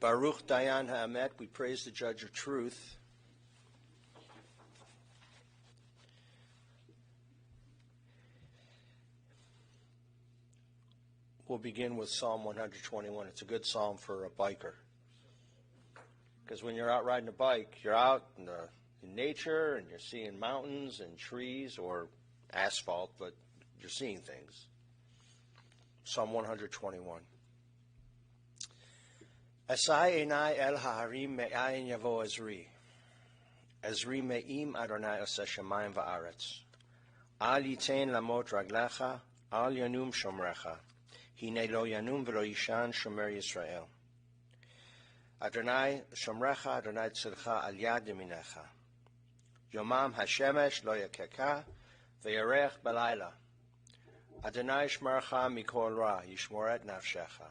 Baruch Dayan Ha'amet, we praise the Judge of Truth. We'll begin with Psalm 121. It's a good psalm for a biker. Because when you're out riding a bike, you're out in nature and you're seeing mountains and trees or asphalt, but you're seeing things. Psalm 121. Asai enai el ha'arim me'ayin yavo Ezri. Ezri me'im Adonai oseh shamayim va'aretz. Al yitain lamot raglecha, al yanum shomrecha. Hine lo yanum v'lo yishan shomer Yisrael. Adonai shomrecha, Adonai tzilcha al yad yaminecha. Yomam hashemesh lo yakeka, v'yarech balayla. Adonai shmarcha mikol ra, yishmoret nafshecha.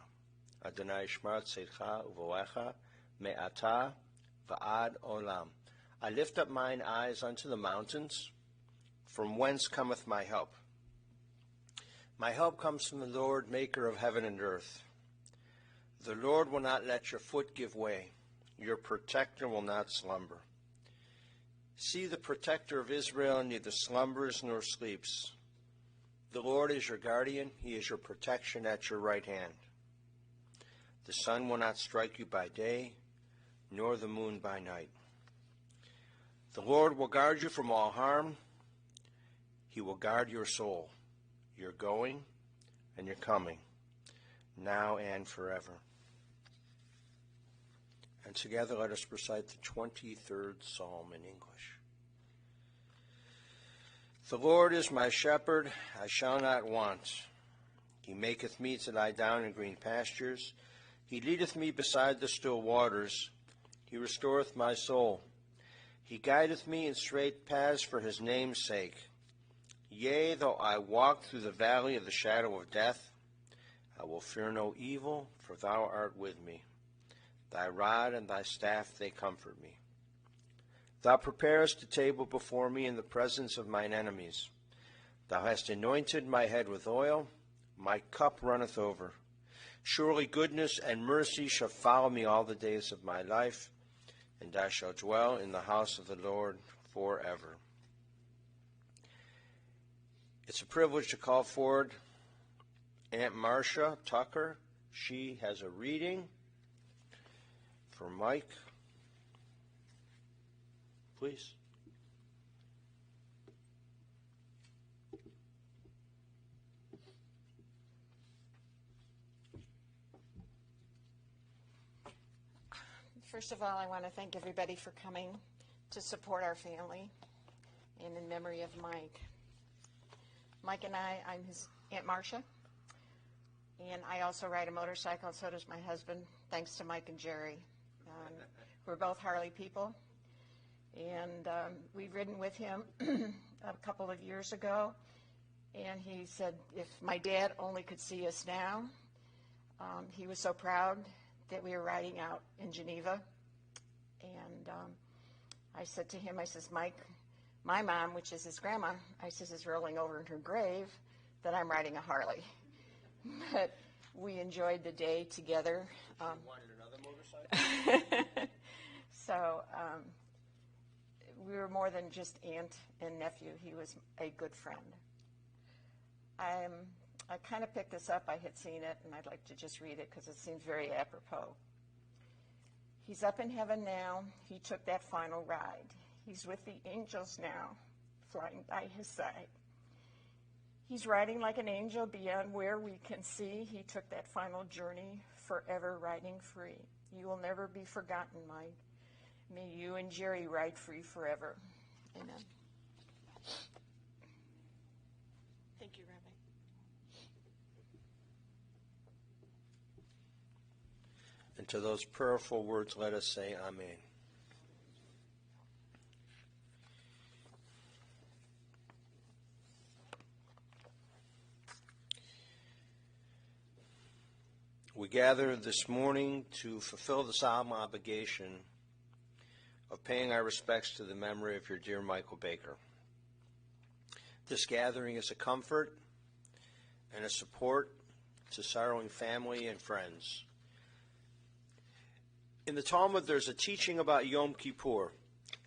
Adonai shmar tzedcha uvoecha me'ata va'ad olam. I lift up mine eyes unto the mountains, from whence cometh my help. My help comes from the Lord, maker of heaven and earth. The Lord will not let your foot give way. Your protector will not slumber. See, the protector of Israel neither slumbers nor sleeps. The Lord is your guardian. He is your protection at your right hand. The sun will not strike you by day, nor the moon by night. The Lord will guard you from all harm. He will guard your soul, your going and your coming, now and forever. And together let us recite the 23rd Psalm in English. The Lord is my shepherd, I shall not want. He maketh me to lie down in green pastures. He leadeth me beside the still waters. He restoreth my soul. He guideth me in straight paths for his name's sake. Yea, though I walk through the valley of the shadow of death, I will fear no evil, for thou art with me. Thy rod and thy staff, they comfort me. Thou preparest a table before me in the presence of mine enemies. Thou hast anointed my head with oil. My cup runneth over. Surely goodness and mercy shall follow me all the days of my life, and I shall dwell in the house of the Lord forever. It's a privilege to call forward Aunt Marsha Tucker. She has a reading for Mike. Please. First of all, I want to thank everybody for coming to support our family and in memory of Mike. Mike and I'm his Aunt Marsha, and I also ride a motorcycle, so does my husband, thanks to Mike and Jerry. We're both Harley people, and we've ridden with him a couple of years ago, and he said if my dad only could see us now, he was so proud that we were riding out in Geneva. And I said to him, I says, Mike, my mom, which is his grandma, I says, is rolling over in her grave that I'm riding a Harley. But we enjoyed the day together. Wanted another motorcycle? So we were more than just aunt and nephew. He was a good friend. I kind of picked this up. I had seen it, and I'd like to just read it because it seems very apropos. He's up in heaven now. He took that final ride. He's with the angels now, flying by his side. He's riding like an angel beyond where we can see. He took that final journey, forever riding free. You will never be forgotten, Mike. May you and Jerry ride free forever. Amen. Thank you, Rabbi. And to those prayerful words, let us say Amen. We gather this morning to fulfill the solemn obligation of paying our respects to the memory of your dear Michael Baker. This gathering is a comfort and a support to sorrowing family and friends. In the Talmud, there's a teaching about Yom Kippur.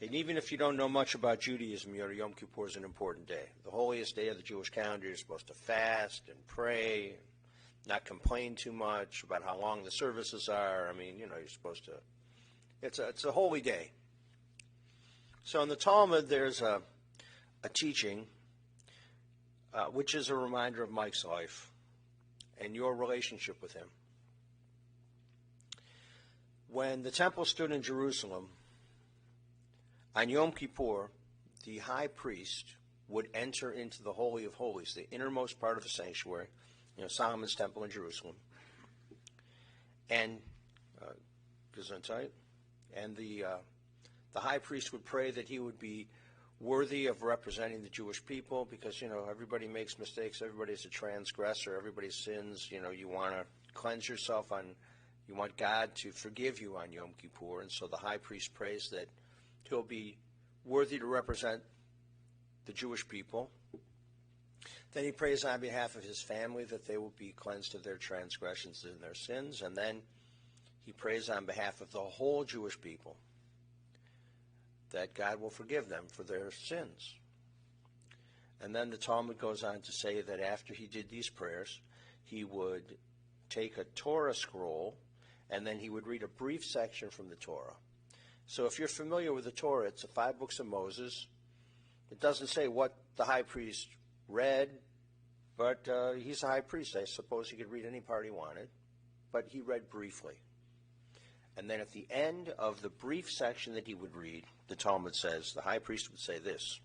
And even if you don't know much about Judaism, Yom Kippur is an important day. The holiest day of the Jewish calendar. You're supposed to fast and pray, not complain too much about how long the services are. I mean, you're supposed to. It's a holy day. So in the Talmud, there's a teaching which is a reminder of Mike's life and your relationship with him. When the temple stood in Jerusalem, on Yom Kippur, the high priest would enter into the Holy of Holies, the innermost part of the sanctuary, Solomon's temple in Jerusalem. And Gesundheit. And the high priest would pray that he would be worthy of representing the Jewish people because, everybody makes mistakes. Everybody's a transgressor. Everybody sins. You want to cleanse yourself you want God to forgive you on Yom Kippur. And so the high priest prays that he'll be worthy to represent the Jewish people. Then he prays on behalf of his family that they will be cleansed of their transgressions and their sins. And then he prays on behalf of the whole Jewish people that God will forgive them for their sins. And then the Talmud goes on to say that after he did these prayers, he would take a Torah scroll and then he would read a brief section from the Torah. So if you're familiar with the Torah, it's the 5 books of Moses. It doesn't say what the high priest read, but he's a high priest. I suppose he could read any part he wanted, but he read briefly. And then at the end of the brief section that he would read, the Talmud says, the high priest would say this: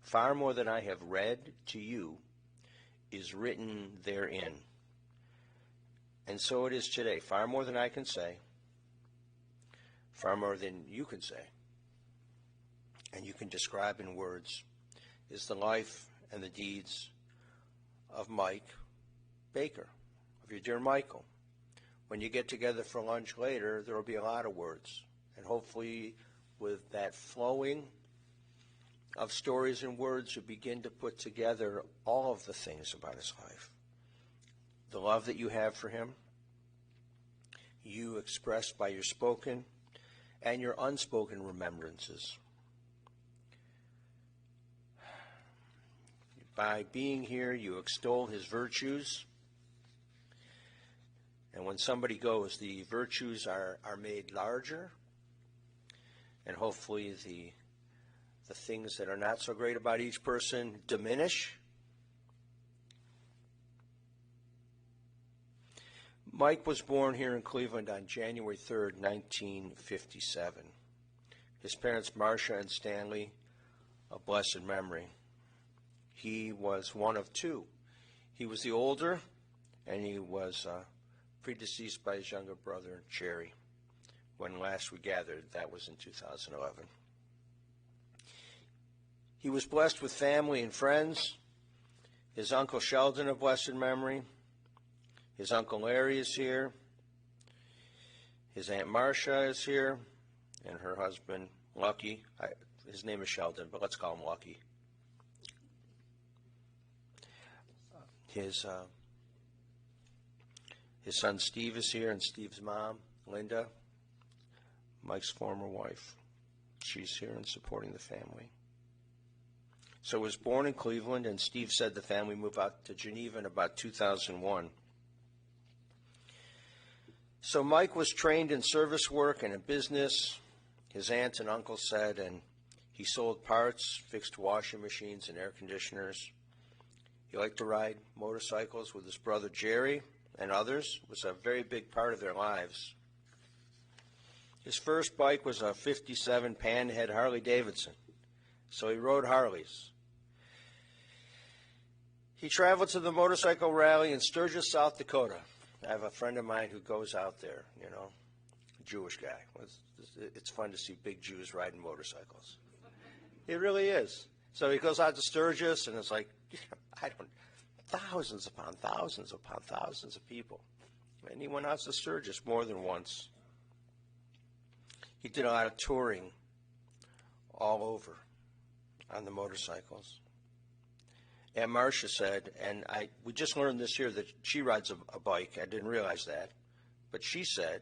"Far more than I have read to you is written therein." And so it is today. Far more than I can say, far more than you can say, and you can describe in words, is the life and the deeds of Mike Baker, of your dear Michael. When you get together for lunch later, there will be a lot of words. And hopefully with that flowing of stories and words, you begin to put together all of the things about his life. The love that you have for him, you express by your spoken and your unspoken remembrances. By being here, you extol his virtues. And when somebody goes, the virtues are made larger. And hopefully the things that are not so great about each person diminish. Mike was born here in Cleveland on January 3rd, 1957. His parents, Marsha and Stanley, of blessed memory. He was one of two. He was the older, and he was predeceased by his younger brother, Jerry. When last we gathered, that was in 2011. He was blessed with family and friends. His Uncle Sheldon of blessed memory. His Uncle Larry is here. His Aunt Marsha is here. And her husband, Lucky. His name is Sheldon, but let's call him Lucky. His son Steve is here, and Steve's mom, Linda, Mike's former wife. She's here and supporting the family. So he was born in Cleveland, and Steve said the family moved out to Geneva in about 2001. So Mike was trained in service work and in business, his aunt and uncle said, and he sold parts, fixed washing machines and air conditioners. He liked to ride motorcycles with his brother Jerry and others. It was a very big part of their lives. His first bike was a 57 Panhead Harley Davidson, so he rode Harleys. He traveled to the motorcycle rally in Sturgis, South Dakota. I have a friend of mine who goes out there, you know, a Jewish guy. It's fun to see big Jews riding motorcycles. It really is. So he goes out to Sturgis, and it's like, thousands upon thousands upon thousands of people. And he went out to Sturgis more than once. He did a lot of touring all over on the motorcycles. And Marsha said, and we just learned this year that she rides a bike. I didn't realize that. But she said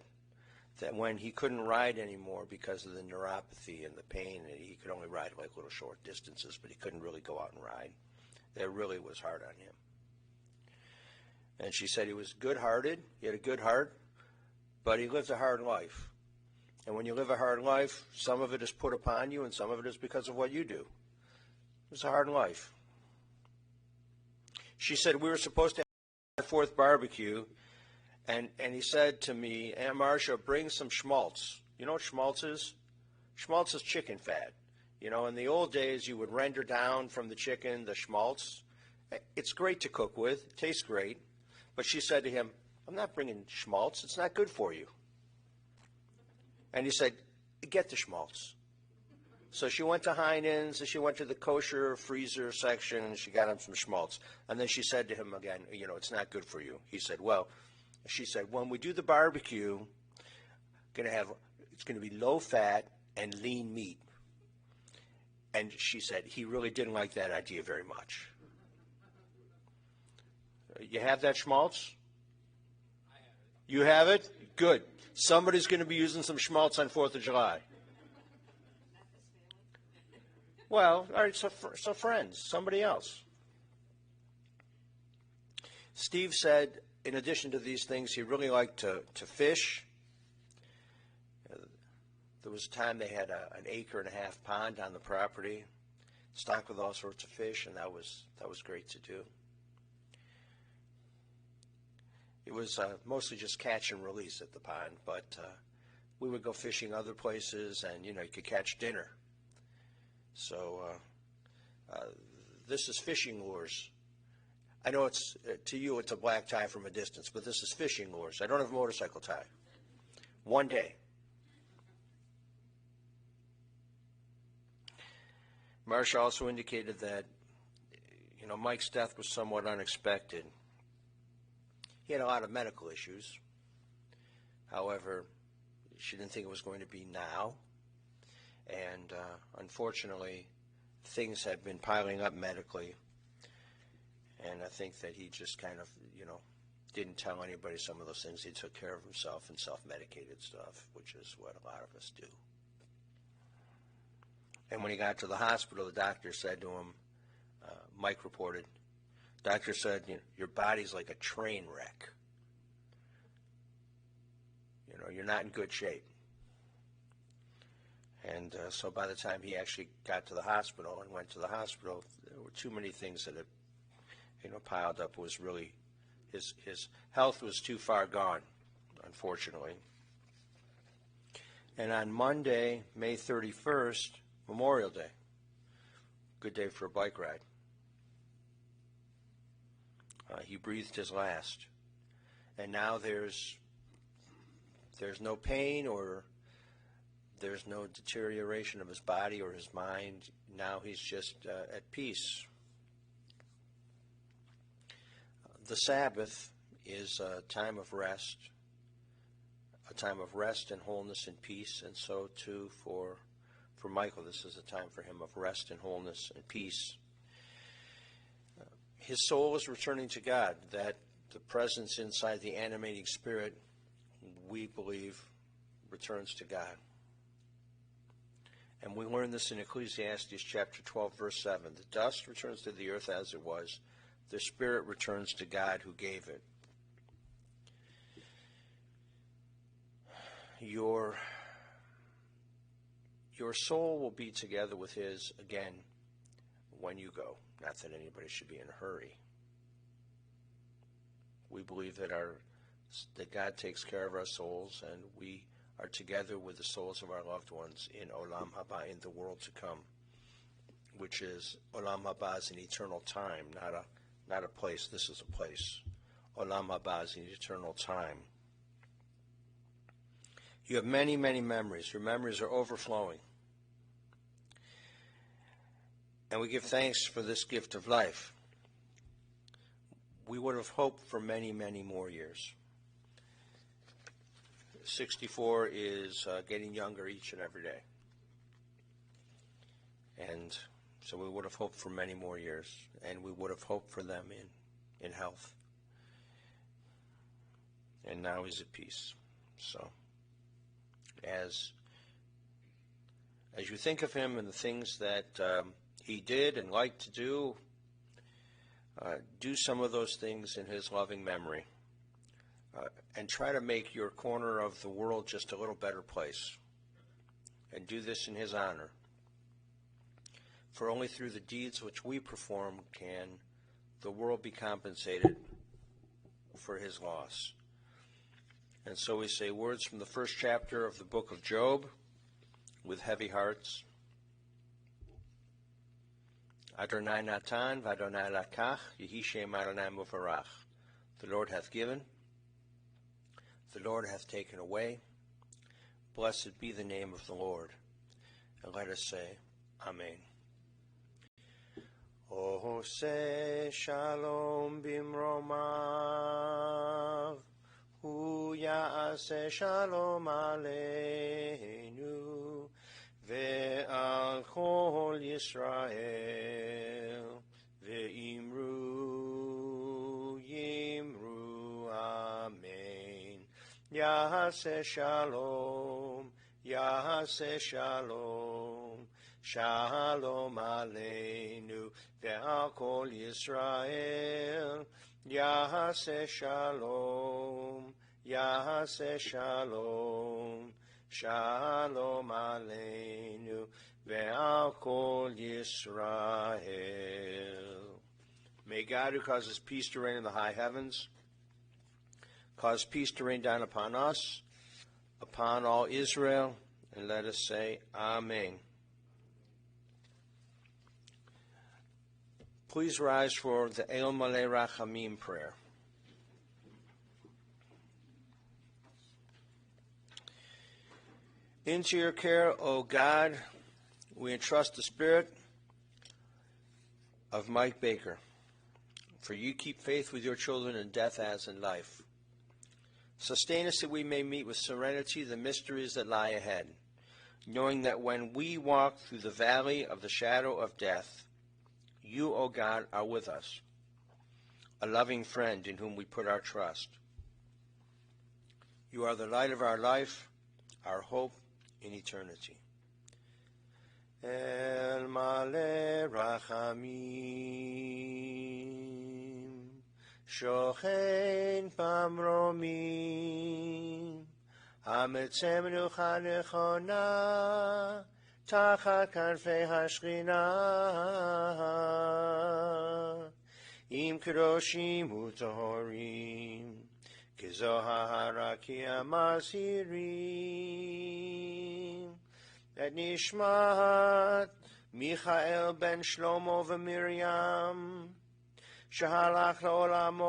that when he couldn't ride anymore because of the neuropathy and the pain, and he could only ride like little short distances, but he couldn't really go out and ride, that really was hard on him. And she said he was good-hearted. He had a good heart, but he lived a hard life. And when you live a hard life, some of it is put upon you, and some of it is because of what you do. It was a hard life. She said we were supposed to have a fourth barbecue, and he said to me, Aunt Marsha, bring some schmaltz. You know what schmaltz is? Schmaltz is chicken fat. You know, in the old days, you would render down from the chicken the schmaltz. It's great to cook with. It tastes great. But she said to him, I'm not bringing schmaltz. It's not good for you. And he said, get the schmaltz. So she went to Heinen's, and she went to the kosher freezer section, and she got him some schmaltz. And then she said to him again, you know, it's not good for you. He said, well, she said, when we do the barbecue, it's going to be low fat and lean meat. And she said he really didn't like that idea very much. You have that schmaltz? I have it. You have it? Good. Somebody's going to be using some schmaltz on 4th of July. Well, all right, so friends, somebody else. Steve said, in addition to these things, he really liked to fish. There was a time they had an 1.5 acre pond on the property, stocked with all sorts of fish, and that was great to do. It was mostly just catch and release at the pond, but we would go fishing other places, and, you know, you could catch dinner. So this is fishing lures. I know it's to you it's a black tie from a distance, but this is fishing lures. I don't have a motorcycle tie. One day. Marsha also indicated that, you know, Mike's death was somewhat unexpected. He had a lot of medical issues. However, she didn't think it was going to be now. And unfortunately, things had been piling up medically. And I think that he just kind of, you know, didn't tell anybody some of those things. He took care of himself and self-medicated stuff, which is what a lot of us do. And when he got to the hospital, the doctor said to him, Mike reported, doctor said, you know, your body's like a train wreck. You know, you're not in good shape. And so by the time he actually got to the hospital and went to the hospital, there were too many things that had, you know, piled up. It was really, his health was too far gone, unfortunately. And on Monday, May 31st, Memorial Day, good day for a bike ride. He breathed his last. And now there's no pain or there's no deterioration of his body or his mind. Now he's just at peace. The Sabbath is a time of rest and wholeness and peace, and so too for Michael, this is a time for him of rest and wholeness and peace. His soul is returning to God, that the presence inside the animating spirit, we believe, returns to God. And we learn this in Ecclesiastes chapter 12, verse 7. The dust returns to the earth as it was. The spirit returns to God who gave it. Your soul will be together with his again when you go. Not that anybody should be in a hurry. We believe that God takes care of our souls, and we are together with the souls of our loved ones in Olam Haba, in the world to come, which is Olam Haba is an eternal time, not a place. This is a place. Olam Haba is an eternal time. You have many, many memories. Your memories are overflowing. And we give thanks for this gift of life. We would have hoped for many, many more years. 64 is getting younger each and every day. And so we would have hoped for many more years, and we would have hoped for them in health. And now he's at peace. So as you think of him and the things that he did and liked to do some of those things in his loving memory, and try to make your corner of the world just a little better place, and do this in his honor. For only through the deeds which we perform can the world be compensated for his loss. And so we say words from the first chapter of the book of Job with heavy hearts. Adonai Natan v'Adonai Lakach, Yehi Shem Adonai Muvarach. The Lord hath given, the Lord hath taken away. Blessed be the name of the Lord. And let us say, Amen. Ose Shalom Bimromav, Hu Ya'aseh Shalom Aleinu, Ve'al Kol Yisrael, Ve'imru Yimru Amen. Ya'aseh Shalom, Ya'aseh Shalom, Shalom Aleinu, Ve'al Kol Yisrael, Ya'aseh Shalom, Ya'aseh Shalom, Shalom Aleinu, Ve'al Kol Yisrael. May God, who causes peace to reign in the high heavens, cause peace to rain down upon us, upon all Israel, and let us say, Amen. Please rise for the El Malay Rahamim prayer. Into your care, O God, we entrust the spirit of Mike Baker, for you keep faith with your children in death as in life. Sustain us that we may meet with serenity the mysteries that lie ahead, knowing that when we walk through the valley of the shadow of death, you, O God, are with us, a loving friend in whom we put our trust. You are the light of our life, our hope in eternity. El Malay Rahamim, Shochein Pamromim, Hametzem Nucha Nechona, Tachat Kanfei Hashchina, Im Kedoshim Utohorim, Kezohara Ki Amazirim, Et Nishmat Michael ben Shlomo v'Miriam, Shahalach La'olamo,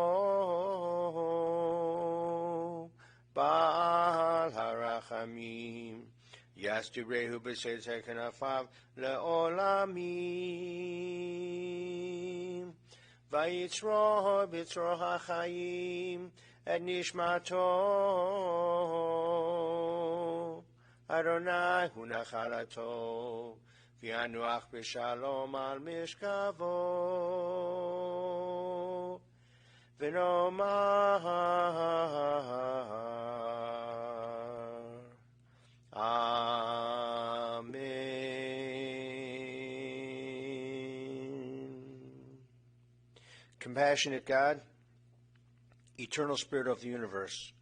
Baal HaRachamim, Yastigrehu b'seitei kenafav le'olamim, Vayitzroh b'tzroh ha'chayim et nishmato, Adonai hu nachalato, v'yanuach b'shalom al mishkavo, v'nomar Amen. Compassionate God, eternal Spirit of the universe,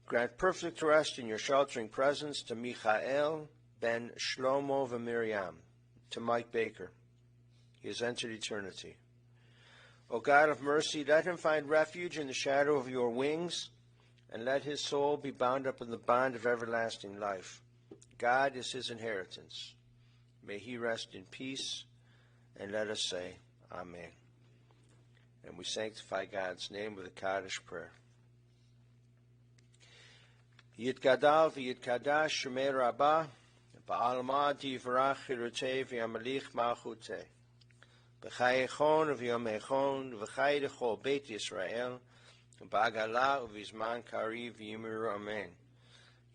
grant perfect rest in your sheltering presence to Michael ben Shlomo v'Miriam, to Mike Baker. He has entered eternity. O God of mercy, let him find refuge in the shadow of your wings, and let his soul be bound up in the bond of everlasting life. God is his inheritance. May he rest in peace, and let us say, Amen. And we sanctify God's name with a Kaddish prayer. Yitgadal v'yitkadash shemei rabbah, ba'alma divrach chirutei v'yamelich malchutei, b'chayechon v'yomechon v'chay dechol beit Yisrael, b'agala v'zman kari v'yimiru amen.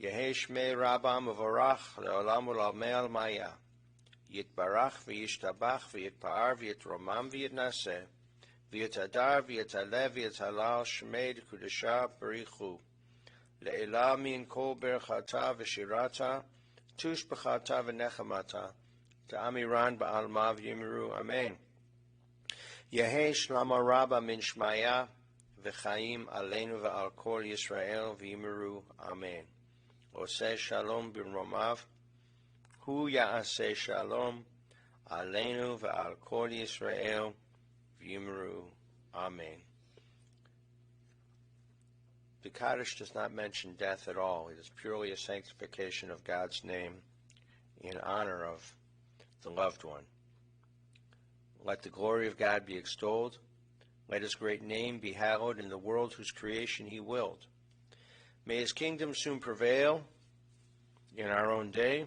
Yehei shmei rabbah mevorach le'olam u'lamei maya. Yitbarach v'yishtabach v'yitpa'ar v'yitromam v'yitnaseh, v'yitadar v'yitaleh v'yitalal shmei d'kudashah b'richu. Le'elah min kol berchata v'shirata, tush b'chata v'nechamata, ta'amiran ba'alma v'yimiru amen. Yehei shlama rabba min shmaya, v'chaim aleinu v'al kol Yisrael v'yimiru amen. Oseh shalom b'romav, hu ya'aseh shalom, aleinu v'al kol Yisrael v'yimiru amen. The Kaddish does not mention death at all. It is purely a sanctification of God's name in honor of the loved one. Let the glory of God be extolled. Let his great name be hallowed in the world whose creation he willed. May his kingdom soon prevail in our own day,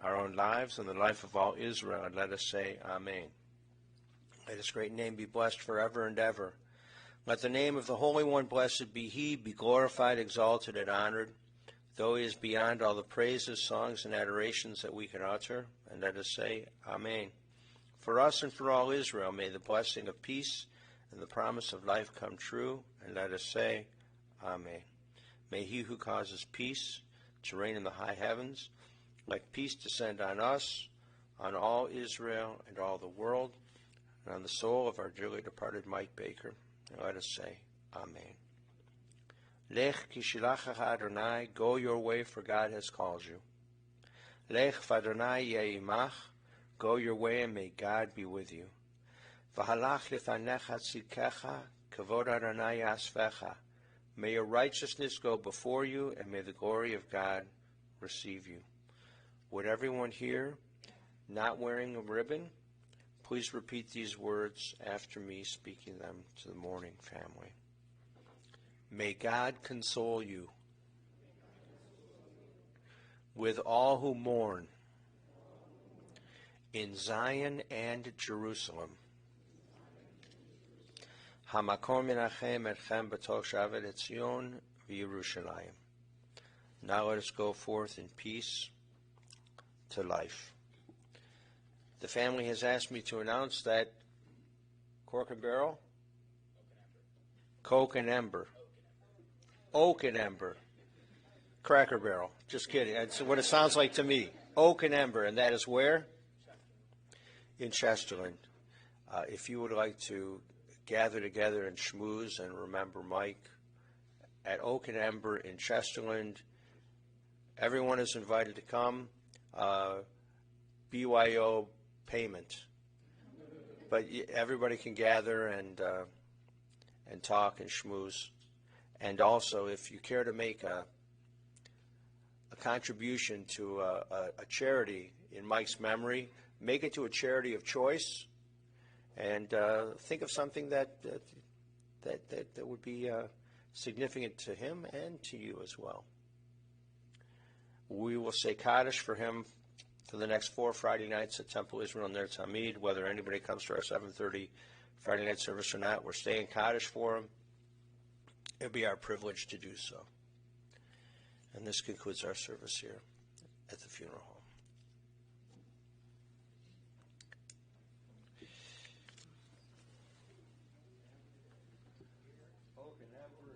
our own lives, and the life of all Israel. And let us say, Amen. Let his great name be blessed forever and ever. Let the name of the Holy One, blessed be he, be glorified, exalted, and honored, though he is beyond all the praises, songs, and adorations that we can utter. And let us say, Amen. For us and for all Israel, may the blessing of peace and the promise of life come true. And let us say, Amen. May he who causes peace to reign in the high heavens, let peace descend on us, on all Israel and all the world, and on the soul of our dearly departed Mike Baker. And let us say, Amen. Lech kishilachacha Adonai, go your way, for God has called you. Lech v'Adonai ye'imach, go your way, and may God be with you. V'halach lefanecha tzidkecha, kavod Adonai yasvecha. May your righteousness go before you, and may the glory of God receive you. Would everyone here not wearing a ribbon, please repeat these words after me, speaking them to the mourning family. May God console you with all who mourn in Zion and Jerusalem. Hamakom menachem etchem b'toch shavet Etzion v'Yerushalayim. Now let us go forth in peace to life. The family has asked me to announce that Cork and Barrel, Coke and Ember, Oak and Ember, Cracker Barrel. Just kidding. That's what it sounds like to me. Oak and Ember, and that is where? In Chesterland. If you would like to gather together and schmooze and remember Mike at Oak and Ember in Chesterland, everyone is invited to come. BYO payment, but everybody can gather and talk and schmooze. And also, if you care to make a contribution to a charity in Mike's memory, make it to a charity of choice, and think of something that would be significant to him and to you as well. We will say Kaddish for him for the next 4 Friday nights at Temple Israel Ner Tamid. Whether anybody comes to our 7:30 Friday night service or not, we're saying Kaddish for him. It'll be our privilege to do so. And this concludes our service here at the funeral home. Oak and Ember